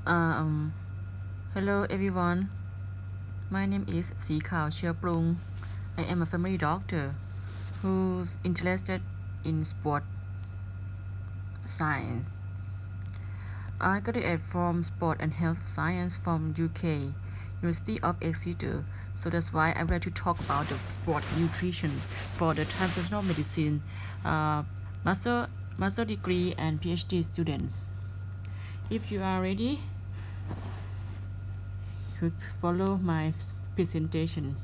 Um, Hello everyone. My name is CHO. I am a family doctor who's interested in sport science. I graduated from sport and health science from UK, University of Exeter. So that's why I would like to talk about the sport nutrition for the translational medicine uh, master degree and PhD students. If you are ready, you could follow my presentation.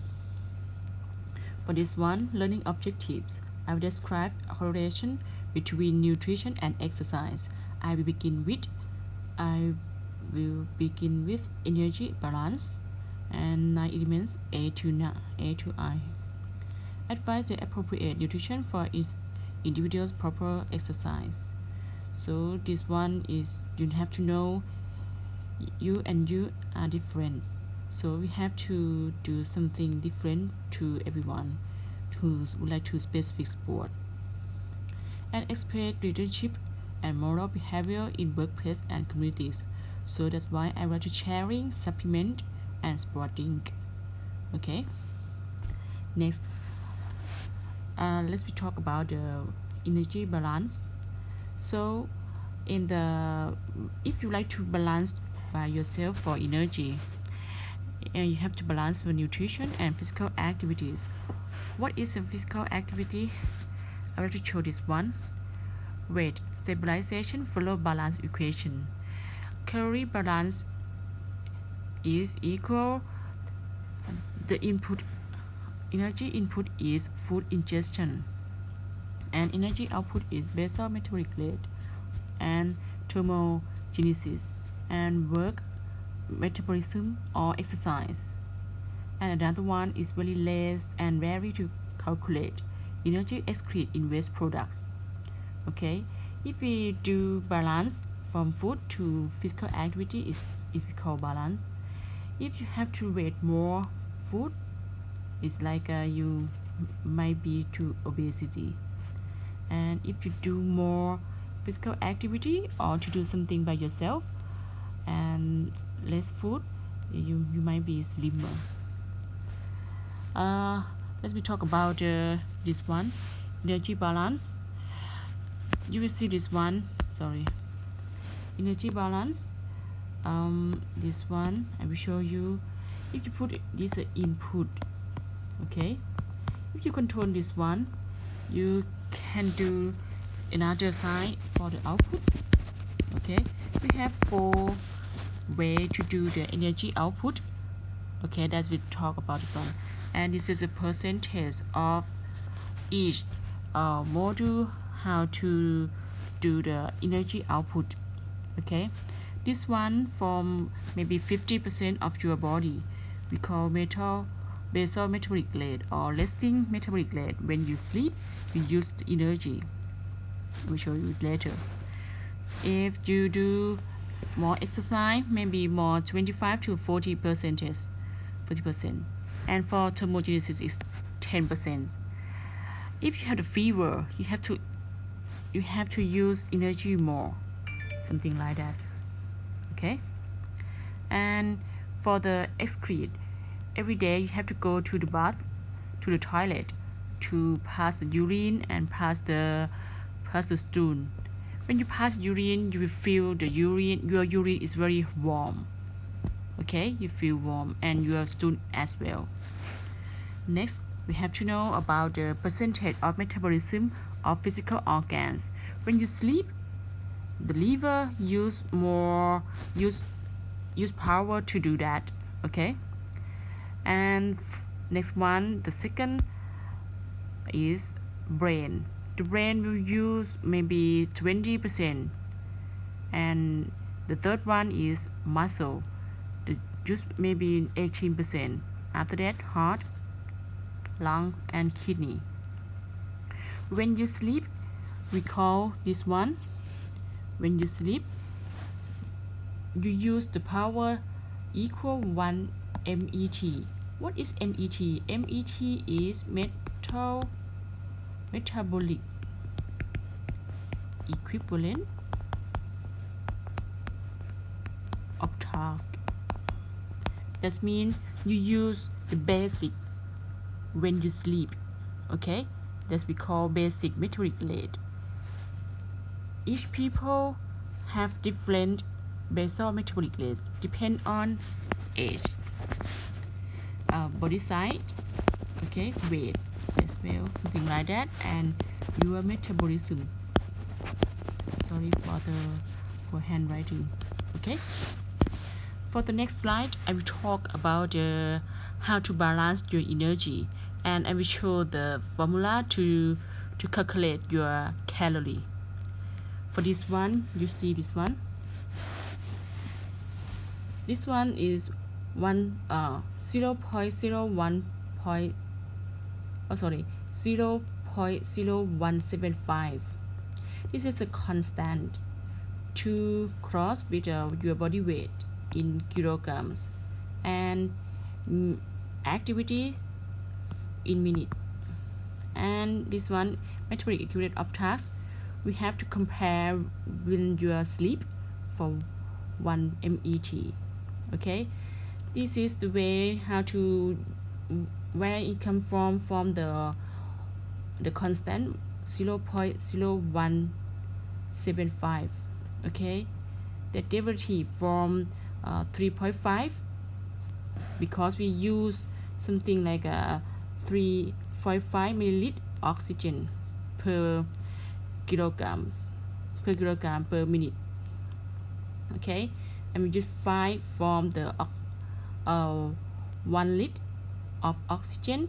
For this one, learning objectives, I will describe a correlation between nutrition and exercise. I will begin with energy balance and 9 elements A to I. Advise the appropriate nutrition for each individual's proper exercise. So this one is you have to know you are different. So we have to do something different to everyone who would like to specific sport. And express leadership and moral behavior in workplace and communities. So that's why I want to sharing supplement and sporting. Okay. Next, let's talk about the energy balance. So if you like to balance by yourself for energy, you have to balance for nutrition and physical activities. What is a physical activity? I want to show this one. Weight stabilization follow balance equation. Calorie balance is equal the energy input is food ingestion, and energy output is basal metabolic rate and thermogenesis and work metabolism or exercise. And another one is very less and very to calculate energy excrete in waste products. Okay, if we do balance from food to physical activity is if we call balance. If you have to eat more food, it's like you might be to obesity. And if you do more physical activity or to do something by yourself and less food, you might be slimmer. Let's talk about this one, energy balance. You will see this one. Energy balance. This one I will show you. If you put this input, okay. If you control this one, you can do another side for the output. Okay, we have 4 ways to do the energy output. Okay, that we talk about this one, and this is a percentage of each module how to do the energy output. Okay, this one from maybe 50% of your body we call basal metabolic rate or resting metabolic rate. When you sleep, you use the energy. I will show you later. If you do more exercise, maybe more 25 to 40%, and for thermogenesis is 10%. If you have a fever, you have to use energy more, something like that. Okay, and for the excrete, every day you have to go to the bath, to the toilet, to pass the urine and pass the stool. When you pass urine, you will feel your urine is very warm. Okay, you feel warm and your stool as well. Next, we have to know about the percentage of metabolism of physical organs. When you sleep, the liver use power to do that. Okay, and next one, the second is brain. The brain will use maybe 20%, and the third one is muscle, just maybe 18%. After that, heart, lung, and kidney. When you sleep, we call this one. When you sleep, you use the power equal 1 MET. What is MET? MET is metabolic equivalent of task. That means you use the basic when you sleep. Okay, that's we call basic metabolic rate. Each people have different basal metabolic rates depend on age, body size, okay, weight as well, something like that, and your metabolism. Sorry for handwriting. Okay. For the next slide, I will talk about how to balance your energy, and I will show the formula to calculate your calorie. For this one, you see this one. This one is 0.0175. This is a constant to cross with your body weight in kilograms and activity in minute. And this one, metabolic equivalent of tasks, we have to compare with your sleep for 1 MET. Okay, this is the way how to where it come from the constant 0.0175. okay, the derivative from 3.5 because we use something like 3.5 milliliter oxygen per kilogram per minute. Okay, and we just find from the 1 liter of oxygen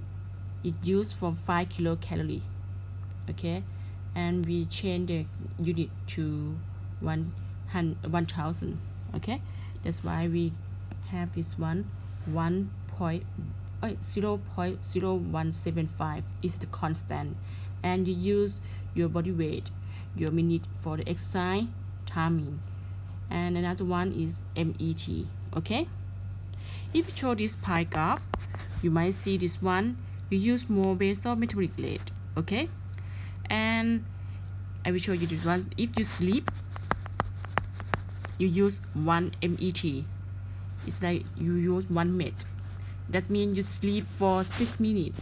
it used for 5 kilocalorie. Okay, and we change the unit to 1000. Okay, that's why we have this one 0.0175 is the constant, and you use your body weight, your minute for the exercise timing, and another one is MET. Okay, if you show this pie graph, you might see this one you use more basal metabolic rate. Okay, and I will show you this one. If you sleep, you use 1 MET. It's like you use 1 MET. That means you sleep for 6 minutes.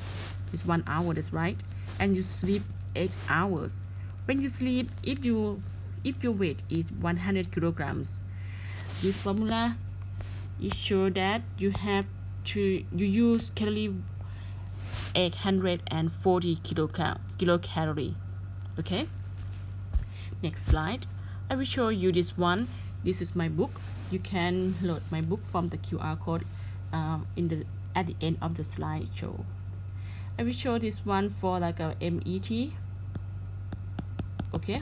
It's 1 hour, that's right. And you sleep 8 hours. When you sleep, if your weight is 100 kilograms, this formula is sure that you use calorie 840 kilocalorie. Okay. Next slide. I will show you this one. This is my book. You can load my book from the QR code at the end of the slideshow. I will show this one for like a MET. Okay,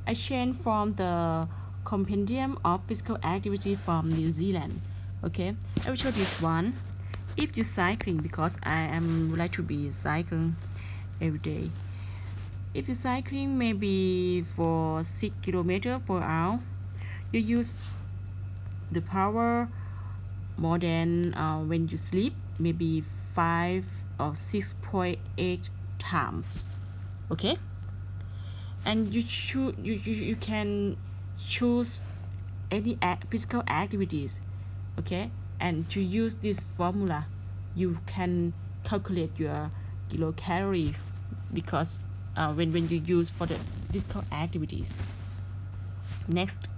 I changed from the compendium of physical activity from New Zealand. Okay, I will show this one. If you're cycling, because I am like to be cycling every day. If you're cycling maybe for 6 kilometers per hour, you use the power more than when you sleep, maybe 5 or 6.8 times. Okay, and you can choose any physical activities. Okay, and to use this formula, you can calculate your kilocalorie because when you use for the physical activities. Next,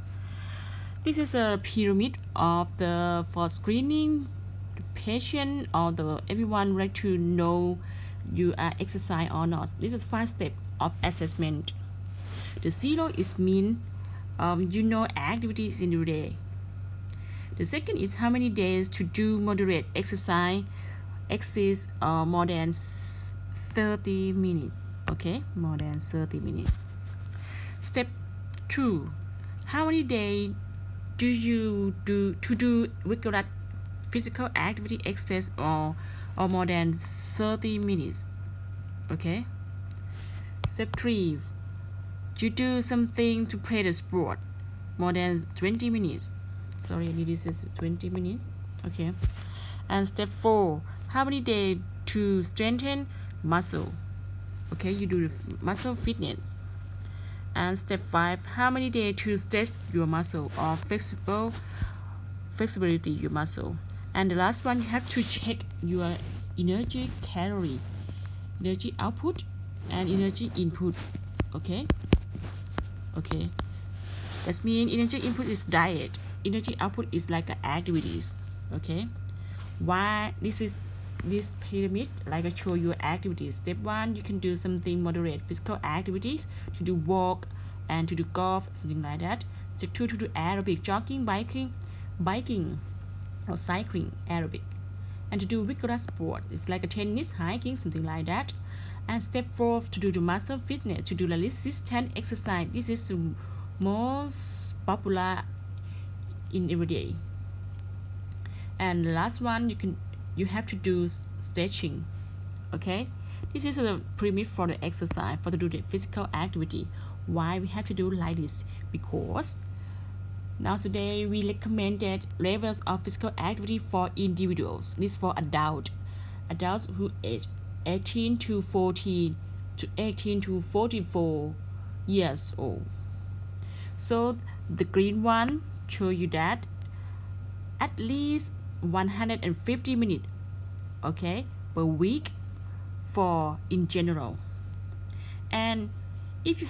this is a pyramid of for screening the patient or everyone like to know you are exercise or not. This is 5 steps of assessment. The 0 is mean you know activities in your day. The second is how many days to do moderate exercise more than 30 minutes. Okay, more than 30 minutes. Step 2, how many days do you do regular physical activity exercise or more than 30 minutes. Okay. Step 3, you do something to play the sport more than 20 minutes. Sorry, this is 20 minutes. Okay. And step 4, how many days to strengthen muscle. Okay, you do the muscle fitness. And step 5, how many days to stretch your muscle or flexibility your muscle. And the last one, you have to check your energy calorie, energy output and energy input. Okay, that means energy input is diet, energy output is like activities. Okay, why this pyramid, like I show you activities. Step 1, you can do something moderate physical activities, to do walk and to do golf, something like that. Step 2, to do aerobic, jogging, biking or cycling, aerobic. And to do vigorous sport, it's like a tennis, hiking, something like that. And step 4, to do the muscle fitness, to do the resistance exercise. This is the most popular in every day. And the last one, you have to do stretching. Okay, this is the pyramid for the exercise, for to do the physical activity. Why we have to do like this? Because now today we recommended levels of physical activity for individuals. This for adults who age 18 to 44 years old. So the green one show you that at least 150 minutes, okay, per week for in general. And if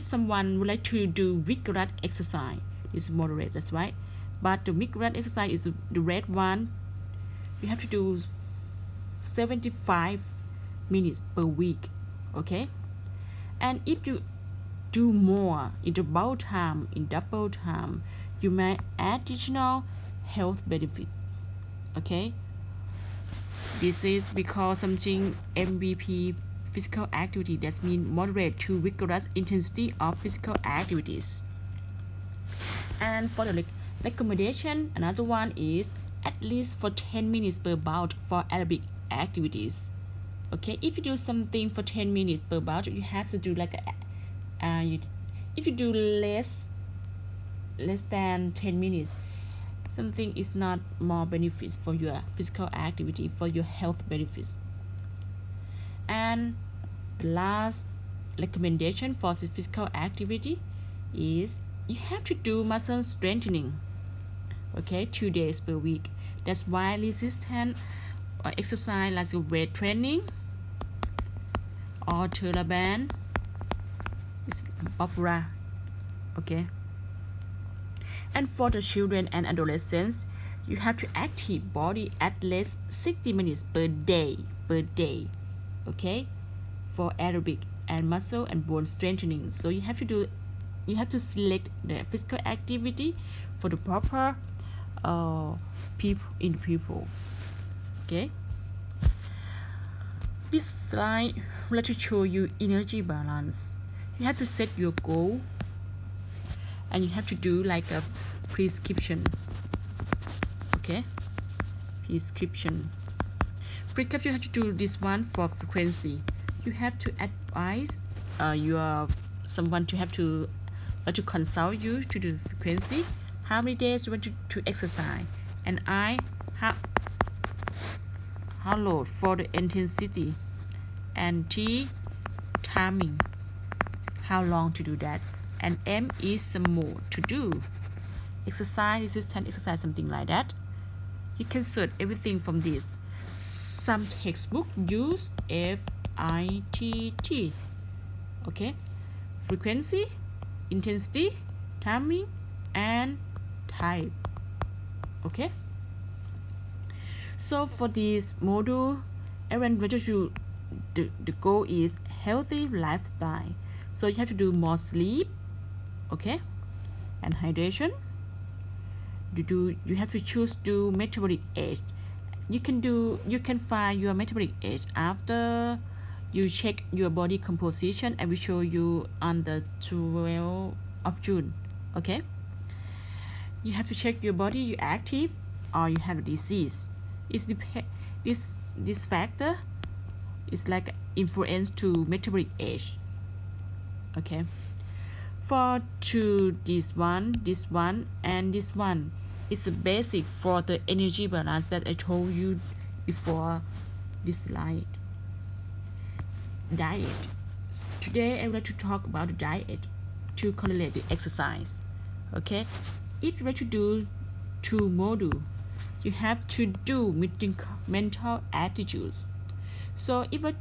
someone would like to do vigorous exercise, it's moderate, that's right. But the vigorous exercise is the red one. You have to do 75 minutes per week. Okay, and if you do more in double time, you may add additional health benefit. Okay, this is because something MVP, physical activity, that means moderate to vigorous intensity of physical activities. And for the recommendation, another one is at least for 10 minutes per bout for aerobic activities. Okay, if you do something for 10 minutes per bout, you have to do like if you do less than 10 minutes, something is not more benefits for your physical activity, for your health benefits. And the last recommendation for physical activity is you have to do muscle strengthening. Okay, 2 days per week. That's why resistance exercise like weight training or theraband is popular. Okay, and for the children and adolescents, you have to active body at least 60 minutes per day. Okay, for aerobic and muscle and bone strengthening. So you have to select the physical activity for the proper people. Okay, this slide let to show you energy balance. You have to set your goal and you have to do like a prescription. Okay, prescription you have to do this one for frequency. You have to advise someone to have to consult you to do frequency, how many days you want to exercise, and how load for the intensity, and T timing, how long to do that, and M is the more to do exercise, resistance exercise, something like that. You can search everything from this. Some textbook use FITT. Okay, frequency, intensity, timing, and type. Okay, so for this module, everyone the goal is healthy lifestyle. So you have to do more sleep, okay, and hydration. You have to choose to metabolic age. You can find your metabolic age after you check your body composition. I will show you on the 12th of June. Okay, you have to check your body, you active or you have a disease. This factor is like influence to metabolic age. Okay, for this one and this one is the basic for the energy balance that I told you before this slide. Diet. Today I would like to talk about the diet to correlate the exercise. Okay, if you like to two modules. You have to do mental attitudes. So if a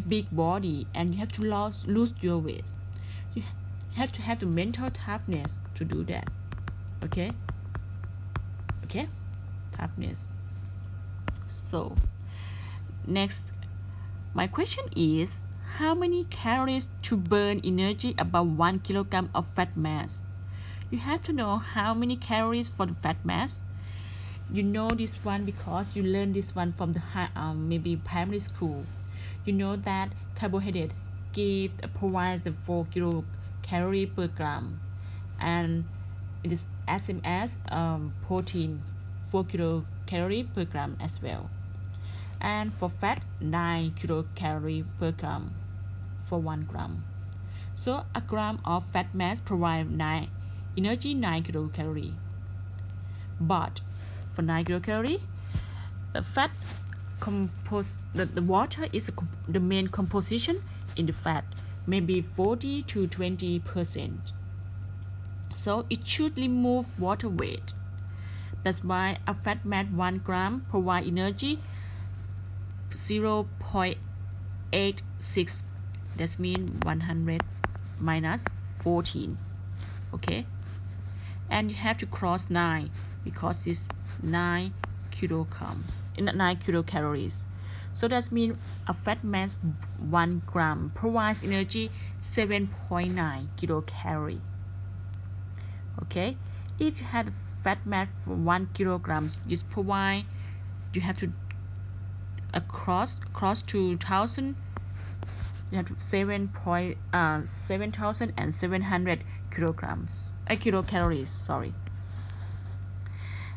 big body and you have to lose your weight, you have to have the mental toughness to do that. Okay, toughness. So next, my question is, how many calories to burn energy about 1 kilogram of fat mass? You have to know how many calories for the fat mass. You know this one because you learned this one from the maybe primary school. You know that carbohydrate provides the 4 kilocalories per gram, and it is as same as protein 4 kilocalories per gram as well. And for fat, 9 kilocalories per gram for 1 gram. So a gram of fat mass provides 9 kilocalories. But for 9 kilocalories, the fat the water is the main composition in the fat, maybe 40 to 20%. So it should remove water weight. That's why a fat mass 1 gram provides energy 0.86. That means 100 minus 14. Okay, and you have to cross 9 because it's 9 kilocalories. So that means a fat mass 1 gram provides energy 7.9 kilocalories. Okay, if you have fat mass for 1 kilogram, this provide, you have to across 2,000. You have 7,700 kilocalories. Sorry.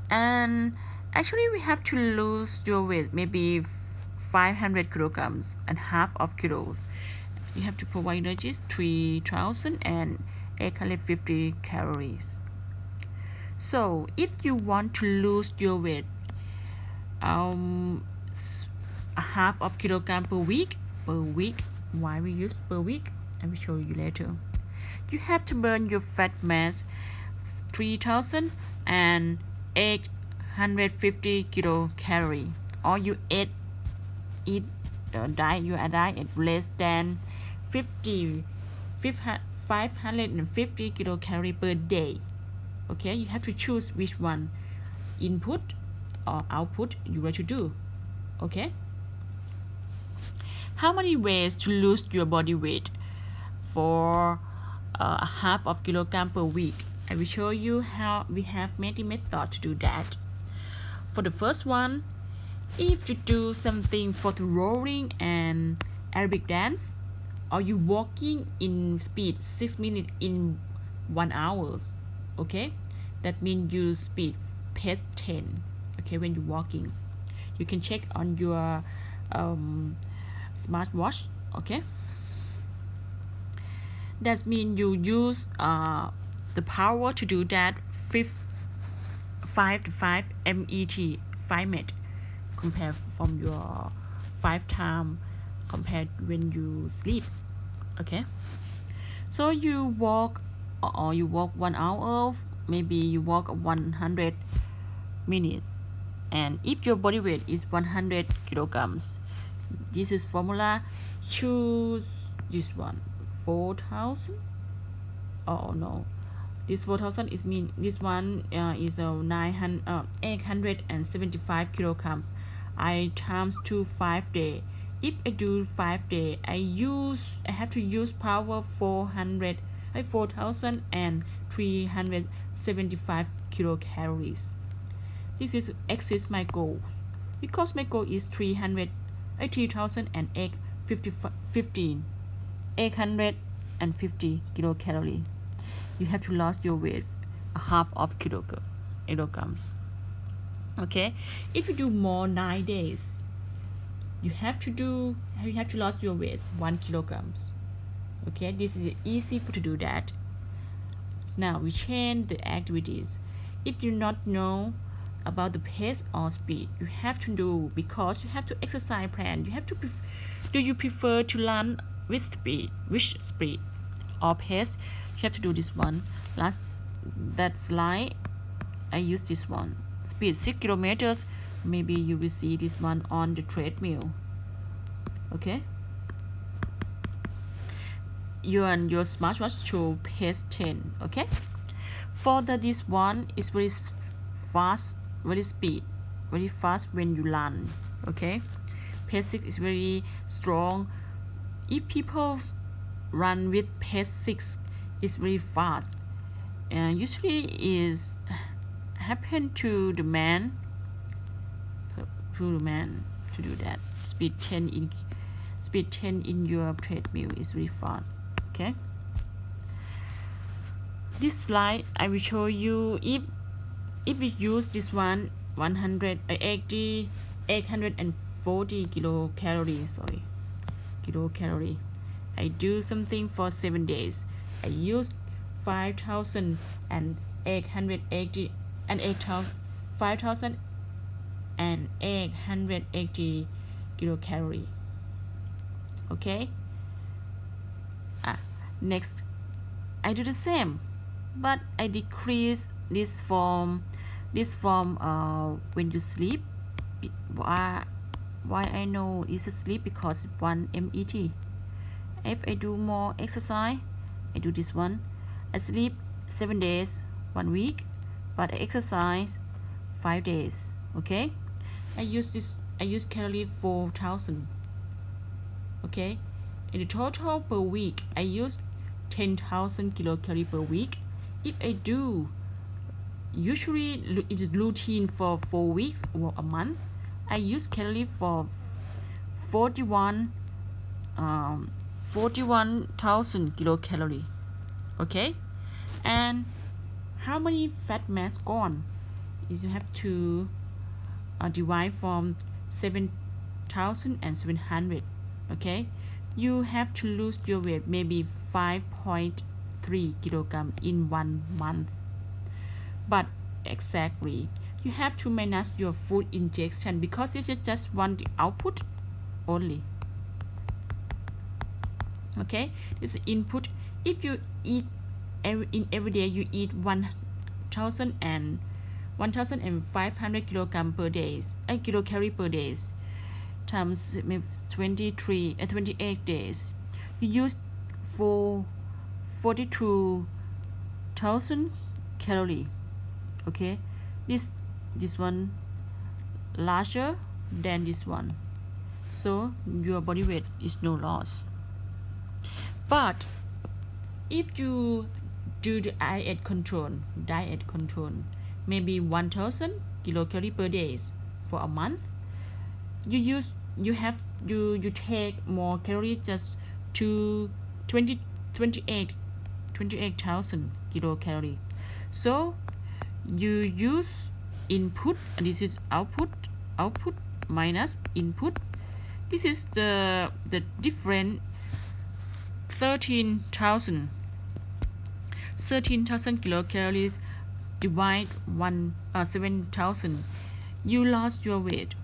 And actually, we have to lose your weight, maybe 500 kilograms and half of kilos. You have to provide energy 3,850 calories. So if you want to lose your weight, a half of kilogram per week. Why we use per week? I will show you later. You have to burn your fat mass 3,850 kilocalories, or you diet less than 550 kilocalories per day. Okay, you have to choose which one, input or output, you want to do. Okay, how many ways to lose your body weight for a half of kilogram per week? I will show you how we have many methods to do that. For the first one, if you do something for the rolling and aerobic dance, or you walking in speed 6 minutes in 1 hour, okay, that means you speed pace 10. Okay, when you're walking, you can check on your smartwatch. Okay, that means you use the power to do that 5 MET 5 minutes compared from your 5 times compared when you sleep. Okay, so you walk 1 hour, maybe you walk 100 minutes, and if your body weight is 100 kilograms, this is formula. Choose this one, 4,000. Oh no, this 4,000 is mean this one is 875 kilograms. I times 5 days. If I do 5 days, I have to use power 4,375 kilocalories. This is exceeds my goal because my goal is 850 kilocalories. You have to lose your weight a half of kilograms. Okay, if you do more 9 days, you have to lose your weight 1 kilograms. Okay, this is easy to do that. Now we change the activities. If you not know about the pace or speed, you have to do, because you have to exercise plan. You have to do you prefer to run with speed, which speed or pace? You have to do this one. That slide, I use this one. speed 6 kilometers, maybe you will see this one on the treadmill. Okay, your smartwatch show pace 10. Okay, for this one is very fast, very fast when you run. Okay, pace 6 is very strong. If people run with pace 6, it's very fast, and usually is happen to the man to do that. Speed 10 in your treadmill is very fast. Okay, this slide I will show you if we use this one 840 kilocalorie. I do something for 7 days. I use 5,880 and 5,880 kilocalorie. Okay. Next, I do the same, but I decrease this form when you sleep. Why I know it's a sleep? Because 1 MET. If I do more exercise, I do this one. I sleep 7 days, 1 week, but I exercise 5 days. Okay, I use calorie 4,000. Okay, in the total per week, I use 10,000 kilocalorie per week. If I do, usually it is routine for 4 weeks or a month, I use calorie for 41,000 kilocalorie. Okay, and how many fat mass gone is you have to divide from 7,700. Okay, you have to lose your weight maybe 5.3 kilogram in 1 month. But exactly, you have to manage your food ingestion because you just want the output only. Okay, this is input. If you eat every day, you eat 1,500 kilogram per day, kilocalorie per day, times 28 days. You use 42,000 calorie. Okay, this one larger than this one, so your body weight is no loss. But if you do the diet control, maybe 1,000 kilocalorie per day for a month, you take more calories just to 28,000 kilocalorie. So you use input, and this is output minus input. This is the different 13,000 kilocalories divide 7,000. You lost your weight,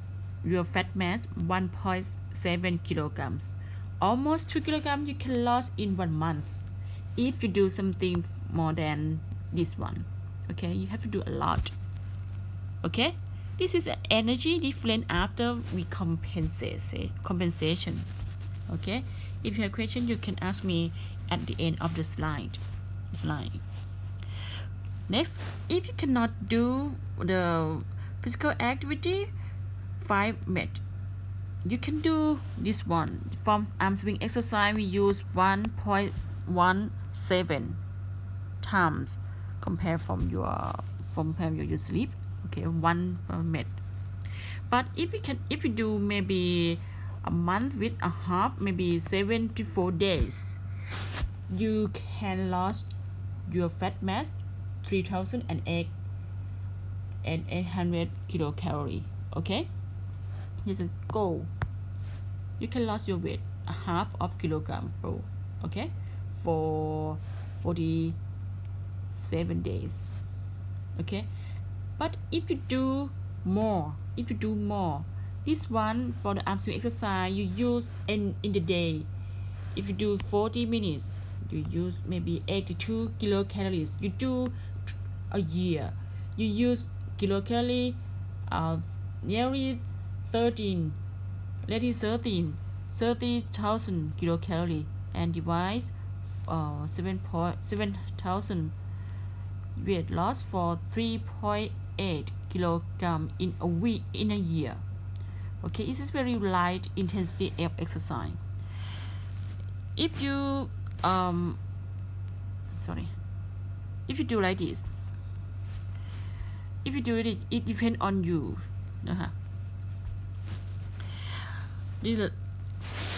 your fat mass 1.7 kilograms, almost 2 kilograms you can lose in 1 month if you do something more than this one. Okay, you have to do a lot. Okay, this is an energy difference after we compensation. Okay, if you have question, you can ask me at the end of the slide. Next, if you cannot do the physical activity 5 minutes, you can do this one. From arm swing exercise, we use 1.17 times compared from your sleep. Okay, 1 minute. But if you do maybe a month with a half, maybe 74 days, you can lose your fat mass 3,800 kilocalorie. Okay, this is goal. You can lose your weight a half of kilogram per. Okay, for 47 days. Okay, but if you do more, this one for the arm swing exercise you use in the day. If you do 40 minutes, you use maybe 82 kilocalories. You do a year, you use kilocalorie, nearly 13 30,000 kilocalorie, and divide 7,000 weight loss for 3.8 kilogram in a week in a year. Okay, this is very light intensity of exercise. If you if you do like this, if you do it, it depends on you.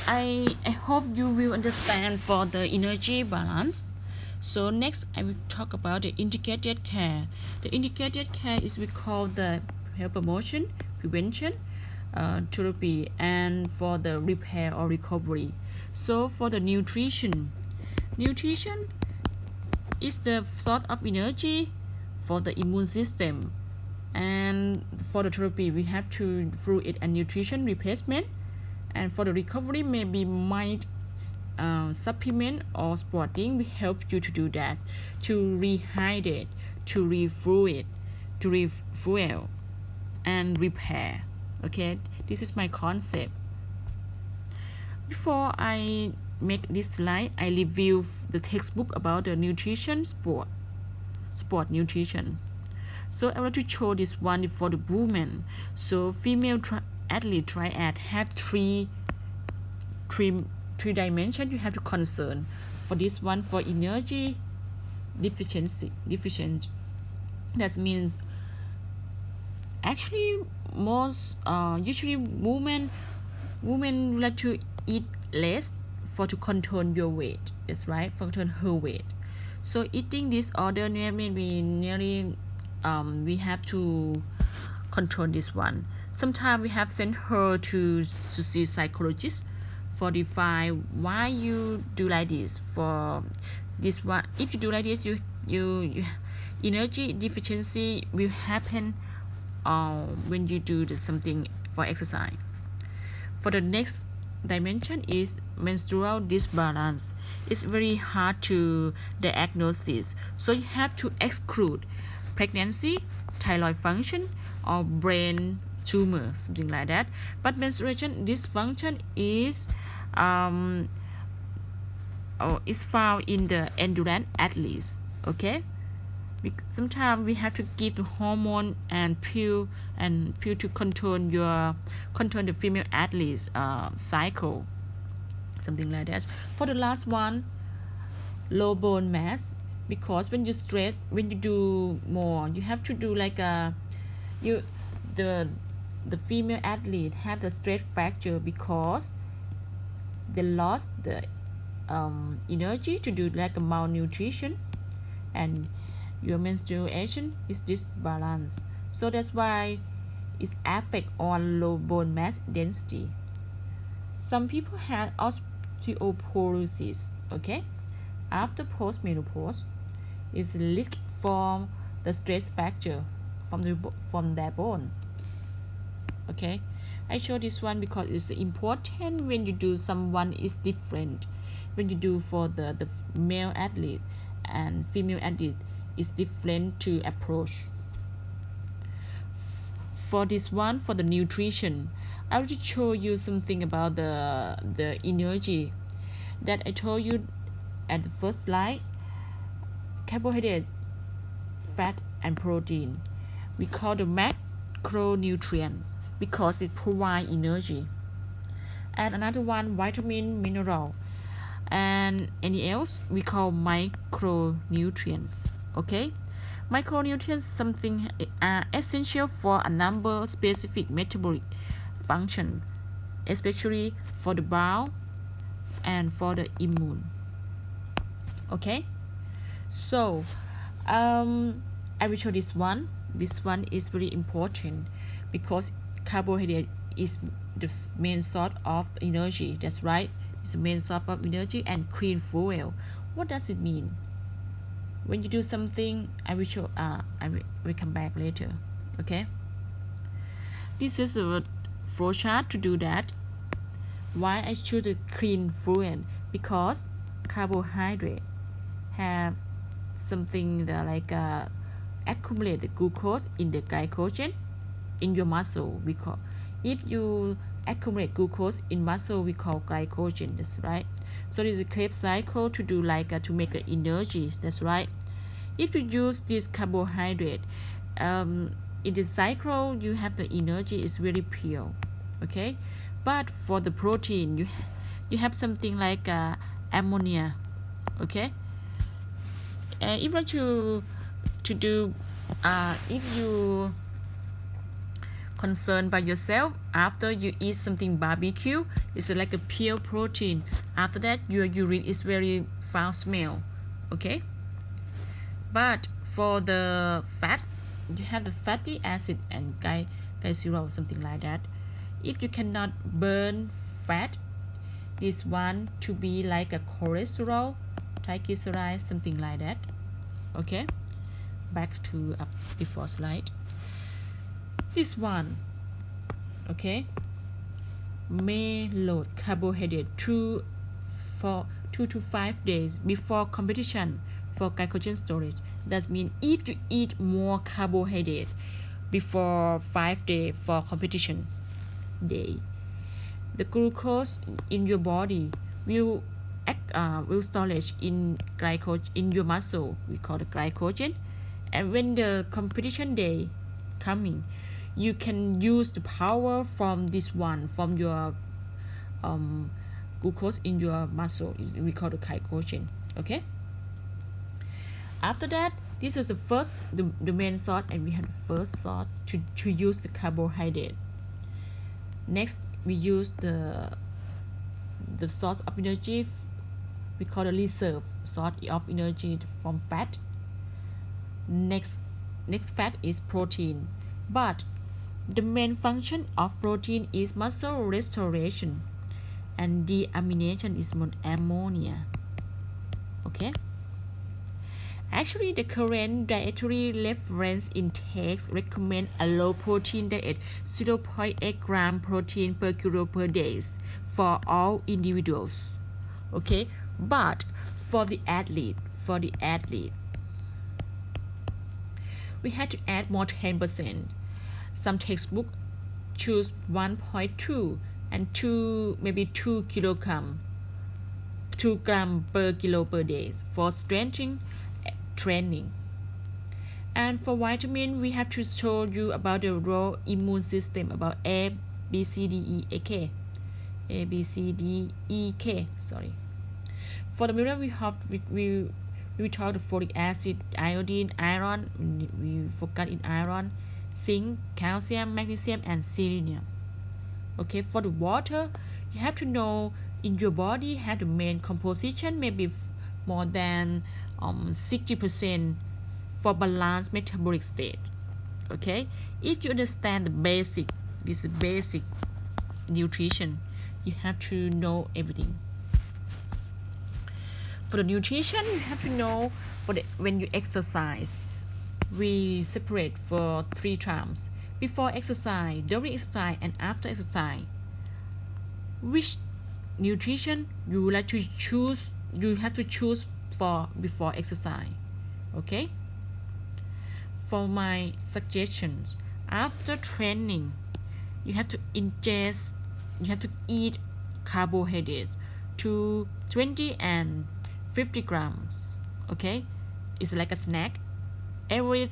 I hope you will understand for the energy balance. So next I will talk about the integrated care. The integrated care is we call the health promotion, prevention, therapy, and for the repair or recovery. So for the nutrition is the source of energy for the immune system, and for the therapy we have to fluid and nutrition replacement, and for the recovery maybe mind supplement or sporting will help you to do that, to rehydrate, to refuel, and repair. Okay, this is my concept. Before I make this slide, I review the textbook about the nutrition, sport nutrition. So I want to show this one for the women. So female athlete triad have three dimensions you have to concern. For this one, for energy deficient, that means actually most usually women like to eat less for to control your weight. That's right, for control her weight. So eating disorder maybe nearly we have to control this one. Sometimes we have sent her to see psychologist for define why you do like this. For this one, if you do like this, you energy deficiency will happen when you do something for exercise. For the next dimension is menstrual disbalance. It's very hard to diagnose, so you have to exclude pregnancy, thyroid function, or brain tumor, something like that. But menstruation dysfunction is found in the endurance athletes. Okay, sometimes we have to give the hormone and pill to control the female athletes cycle, something like that. For the last one, low bone mass, because when you stress, when you do more, you have to do like the female athlete have the stress fracture because they lost the energy to do like a malnutrition, and your menstruation is disbalanced. So that's why it affect on low bone mass density. Some people have osteoporosis. Okay, after postmenopause, is leak from the stress fracture from their bone. Okay, I show this one because it's important when you do someone is different. When you do for the male athlete and female athlete is different to approach. For this one, for the nutrition, I will show you something about the energy that I told you at the first slide. Carbohydrate, fat, and protein we call the macronutrients because it provides energy. And another one, vitamin, mineral, and any else we call micronutrients. Okay, micronutrients something essential for a number specific metabolic function, especially for the bowel and for the immune. Okay, so I will show this one. This one is very important because carbohydrate is the main source of energy. That's right, it's the main source of energy and clean fuel. What does it mean? When you do something, I will show. I will come back later. Okay. This is a flow chart to do that. Why I choose the clean fuel? Because carbohydrate have something that like accumulate the glucose in the glycogen in your muscle. If you accumulate glucose in muscle, we call glycogen. That's right. So this is a Krebs cycle to do to make energy. That's right. If you use this carbohydrate, in the cycle you have the energy is very pure. Okay, but for the protein you have something like ammonia. Okay, and if you want to do if you concerned by yourself after you eat something barbecue, it's like a pure protein. After that your urine is very foul smell. Okay, but for the fat you have the fatty acid and glycerol, something like that. If you cannot burn fat, this one to be like a cholesterol, triglyceride, something like that. Okay, back to before slide. This one, okay, may load carbohydrate for 2 to 5 days before competition for glycogen storage. That means if you eat more carbohydrate before 5 days for competition day, the glucose in your body will storage in glycogen in your muscle. We call it glycogen, and when the competition day coming, you can use the power from this one, from your glucose in your muscle. We call it glycogen. Okay, after that, this is the main source, and we have the first source to use the carbohydrate. Next we use the source of energy, we call the reserve source of energy from fat. Next fat is protein, but the main function of protein is muscle restoration, and deamination is ammonia. Okay, actually the current dietary reference intakes recommend a low protein diet, 0.8 gram protein per kilo per day for all individuals. Okay, but for the athlete we had to add more 10%. Some textbook choose 1.2 and 2 gram per kilo per day for strength training. And for vitamin, we have to show you about the raw immune system, about A, B, C, D, E, K. A, B, C, D, E, K. Sorry. For the mineral, we talk the folic acid, iodine, iron. We forgot in iron, zinc, calcium, magnesium, and selenium. Okay, for the water, you have to know in your body have the main composition, maybe more than 60% for balanced metabolic state. Okay, if you understand the basic nutrition, you have to know everything. For the nutrition, you have to know when you exercise, we separate for 3 times: before exercise, during exercise, and after exercise. Which nutrition you like to choose? You have to choose for before exercise. Okay, for my suggestions, after training you have to eat carbohydrates to 20 and 50 grams. Okay, it's like a snack every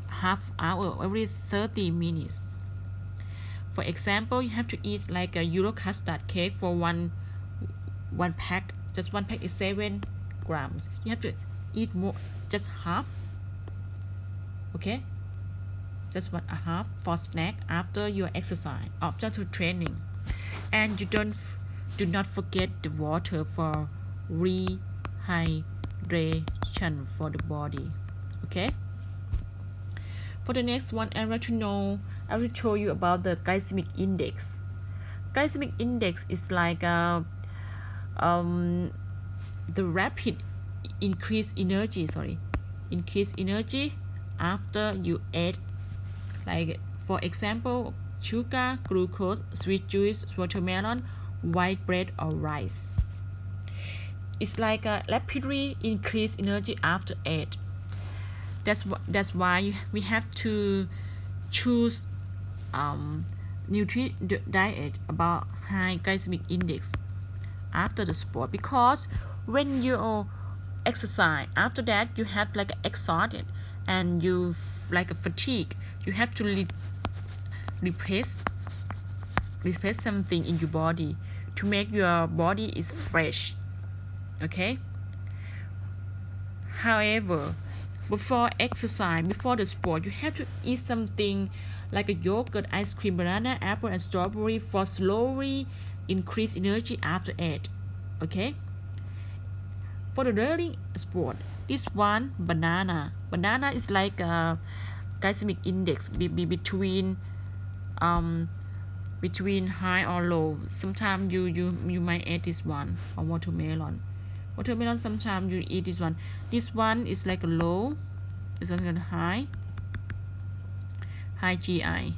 half hour, every 30 minutes. For example, you have to eat like a Euro custard cake for one pack. Just one pack is 7 grams. You have to eat more, just half. Okay, just a half for snack after your exercise, after your training. And you do not forget the water for rehydration for the body. Okay, for the next one, I will show you about the glycemic index. Glycemic index is like the rapid increase energy after you ate, like for example, sugar, glucose, sweet juice, watermelon, white bread, or rice. It's like a rapidly increased energy after ate. That's why we have to choose diet about high glycemic index after the sport, because when you exercise, after that you have like exhausted and you like a fatigue. You have to replace something in your body to make your body is fresh. Okay. However, before exercise, before the sport, you have to eat something like a yogurt, ice cream, banana, apple, and strawberry for slowly increase energy after it. Okay. For the running sport, this one banana is like a glycemic index between high or low. Sometimes you might eat this one, or watermelon. Sometimes you eat this one. This one is like a low. It's like a high GI.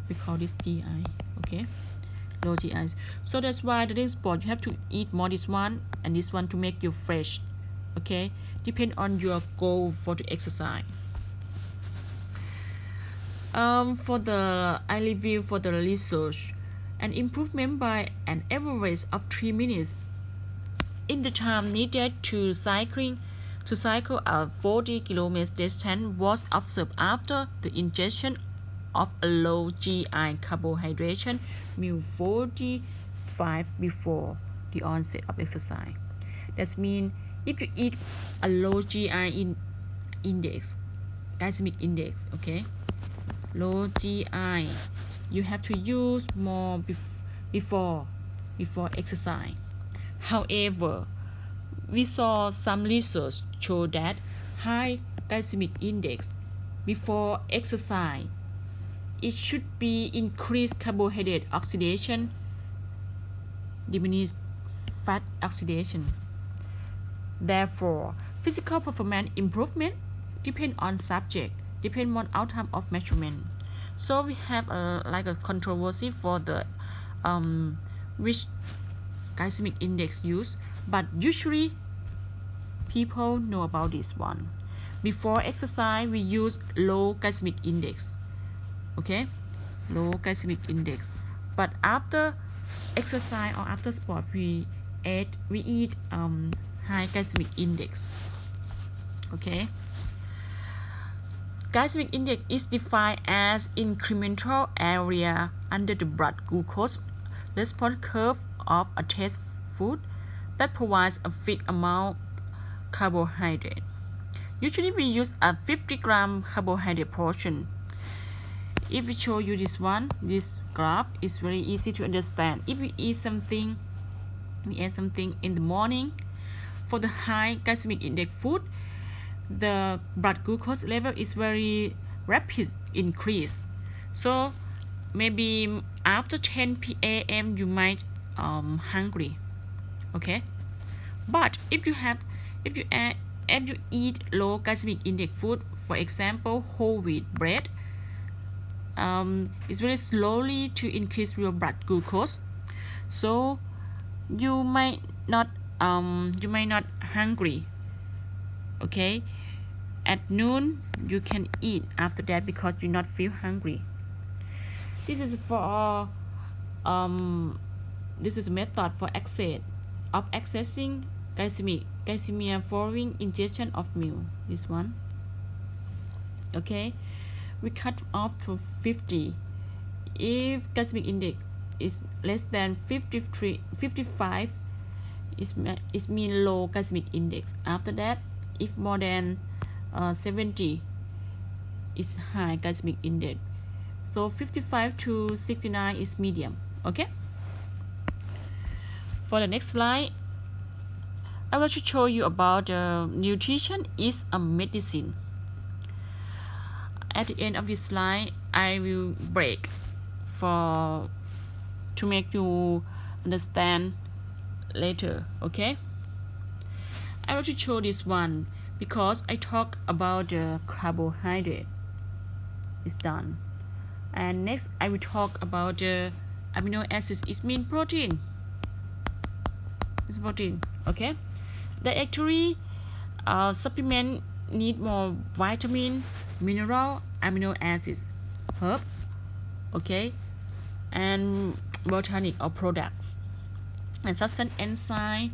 We call this GI. Okay, low GI. So that's why the next sport you have to eat more this one and this one to make you fresh. Okay, depend on your goal for the exercise. I review for the research, an improvement by an average of 3 minutes in the time needed to cycle a 40 km distance was observed after the ingestion of a low GI carbohydrate meal 45 before the onset of exercise. That means if you eat a low GI index, glycemic index, okay, low GI, you have to use more before exercise. However, we saw some research show that high glycemic index before exercise, it should be increased carbohydrate oxidation, diminished fat oxidation. Therefore, physical performance improvement depend on subject, depend on outcome of measurement. So we have like a controversy for the which glycemic index used, but usually people know about this one. Before exercise, we use low glycemic index. Okay, low glycemic index. But after exercise or after sport, we eat high glycemic index. Okay. Glycemic index is defined as incremental area under the blood glucose response curve of a test food that provides a fixed amount of carbohydrate. Usually we use a 50-gram carbohydrate portion. If we show you this graph is very easy to understand. If we eat something in the morning, for the high glycemic index food, the blood glucose level is very rapid increase. So maybe after 10 p.m. you might hungry. Okay, but if you eat low glycemic index food, for example whole wheat bread, it's very slowly to increase your blood glucose. So you might not hungry. Okay, at noon you can eat after that because you not feel hungry. This is for this is a method for accessing glycemia following ingestion of meal. This one. Okay, we cut off to 50. If glycemic index is less than 55, it means low glycemic index. After that, if more than 70, is high glycemic index. So 55 to 69 is medium. Okay. For the next slide, I want to show you about nutrition is a medicine. At the end of this slide, I will break to make you understand later. Okay. I want to show this one because I talk about the carbohydrate. It's done. And next I will talk about the amino acids. It means protein. It's protein. Okay. Dietary supplement need more vitamin, mineral, amino acids, herb, okay, and botanic or products, and substance enzyme,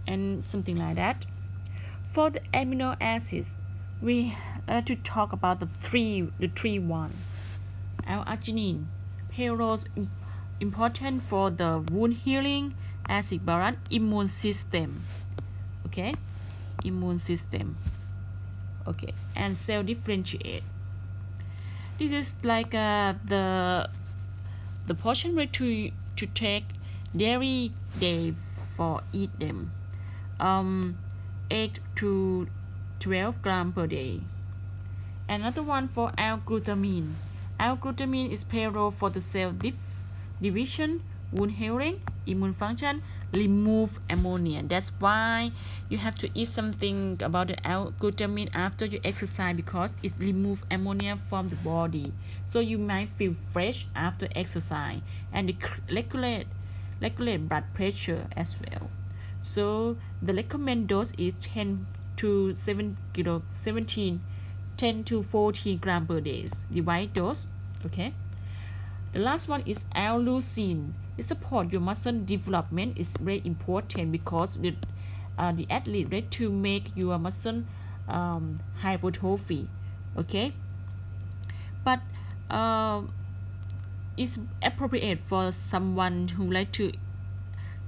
and something like that. For the amino acids, we have to talk about the three one. L-arginine, payloads important for the wound healing, acid balance, immune system, okay, immune system, okay, and cell differentiate. This is like the portion rate to take daily day for eat them, 8 to 12 grams per day. Another one for L-glutamine. L-glutamine is payload for the cell division, wound healing, immune function, remove ammonia. That's why you have to eat something about the L-glutamine after you exercise, because it removes ammonia from the body. So you might feel fresh after exercise, and it regulate blood pressure as well. So the recommended dose is 10 to 14 grams per day. Divide dose, okay. The last one is L-leucine. It supports your muscle development. Is very important because the athlete ready to make your muscle hypertrophy, okay. But it's appropriate for someone who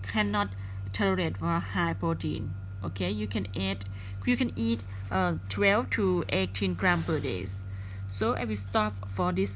cannot tolerate for high protein, okay. You can eat 12 to 18 grams per day. So I will stop for this